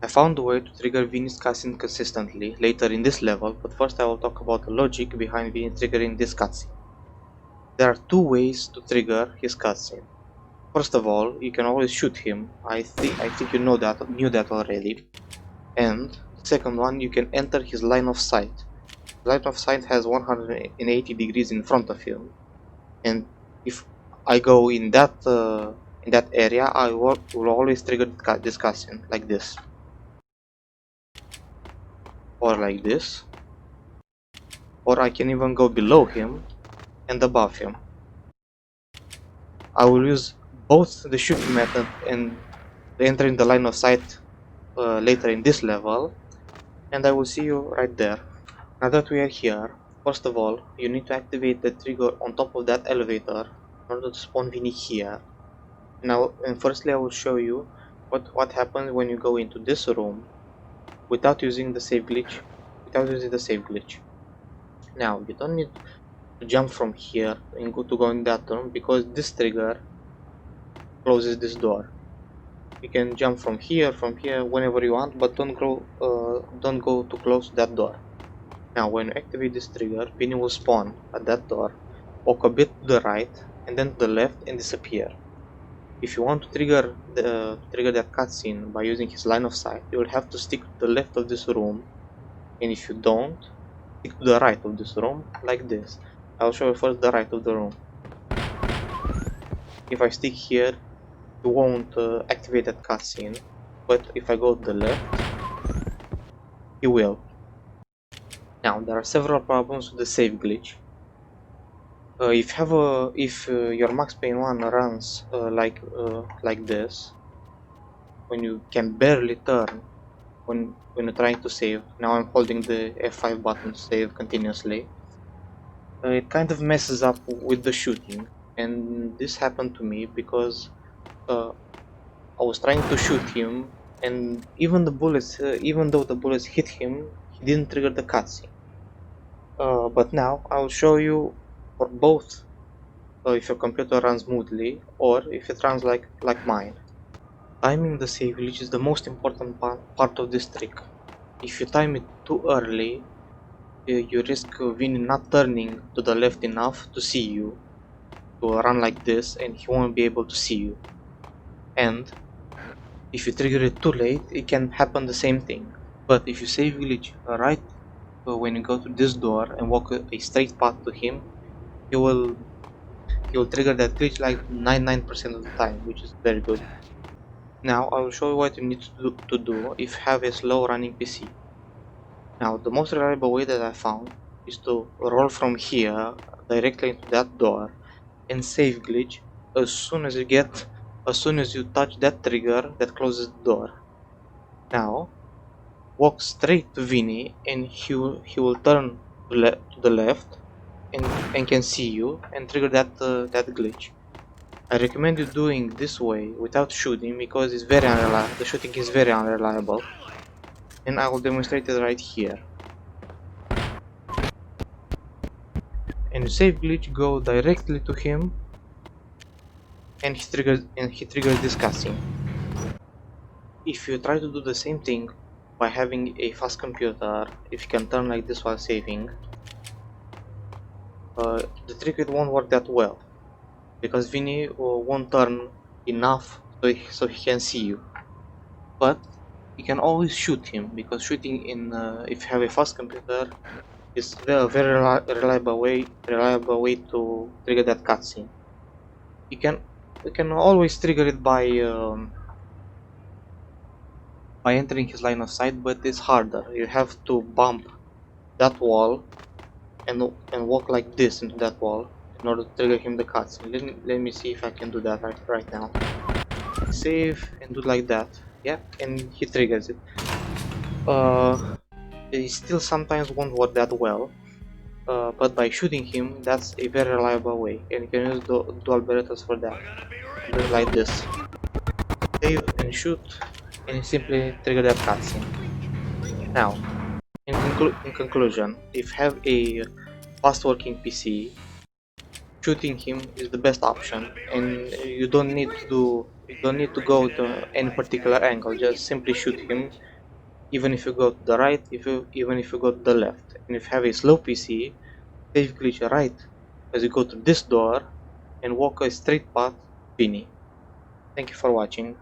I found a way to trigger Vinnie's cutscene consistently later in this level, but first I will talk about the logic behind Vinnie triggering this cutscene. There are two ways to trigger his cutscene. First of all, you can always shoot him. I think you knew that already. And the second one, you can enter his line of sight. Line of sight has 180 degrees in front of him, and if I go in that area, I will always trigger this cutscene like this, or like this, or I can even go below him and above him. I will use both the shooting method and entering the line of sight later in this level, and I will see you right there. Now that we are here, first of all, you need to activate the trigger on top of that elevator in order to spawn Vinnie here. And firstly I will show you what happens when you go into this room without using the save glitch. Now you don't need to jump from here and go in that room, because this trigger closes this door. You can jump from here whenever you want, but don't go too close to that door. Now when you activate this trigger, Vinnie will spawn at that door, walk a bit to the right and then to the left and disappear. If you want to trigger that cutscene by using his line of sight, you will have to stick to the left of this room, and if you don't, stick to the right of this room, like this. I'll show you first the right of the room. If I stick here, you won't activate that cutscene, but if I go to the left, you will. Now there are several problems with the save glitch. If your Max Payne 1 runs like this, when you can barely turn when you're trying to save. Now I'm holding the F5 button to save continuously. It kind of messes up with the shooting, and this happened to me because I was trying to shoot him, and even though the bullets hit him, he didn't trigger the cutscene. But now I'll show you for both, if your computer runs smoothly or if it runs like mine. Timing the save glitch is the most important part of this trick. If you time it too early, you risk Vinnie not turning to the left enough to see you, to run like this, and he won't be able to see you. And if you trigger it too late, it can happen the same thing. But if you save glitch right when you go to this door and walk a straight path to him, he will trigger that glitch like 99% of the time, which is very good. Now I will show you what you need to do if you have a slow running PC. Now the most reliable way that I found is to roll from here directly into that door and save glitch as soon as you touch that trigger that closes the door. Now walk straight to Vinnie and he will turn to the left and can see you and trigger that glitch. I recommend you doing this way without shooting because it's very unreliable. The shooting is very unreliable, and I will demonstrate it right here. And save glitch, go directly to him, and he triggers this cutscene. If you try to do the same thing by having a fast computer, if you can turn like this while saving, the trick it won't work that well, because Vinnie won't turn enough so he can see you. But you can always shoot him, because shooting in if you have a fast computer is a very reliable way to trigger that cutscene. You can always trigger it by entering his line of sight, but it's harder. You have to bump that wall and walk like this into that wall in order to trigger him the cutscene. Let me see if I can do that right now. Save and do like that. Yeah, and he triggers it. It still sometimes won't work that well, but by shooting him, that's a very reliable way, and you can use dual Berettas for that. Do it like this. Save and shoot, and you simply trigger that cutscene. Now, in conclusion, if you have a fast working PC, shooting him is the best option, and you don't need to go to any particular angle. Just simply shoot him, even if you go to the right, even if you go to the left. And if you have a slow PC, save glitch right as you go to this door and walk a straight path, Vinnie. Thank you for watching.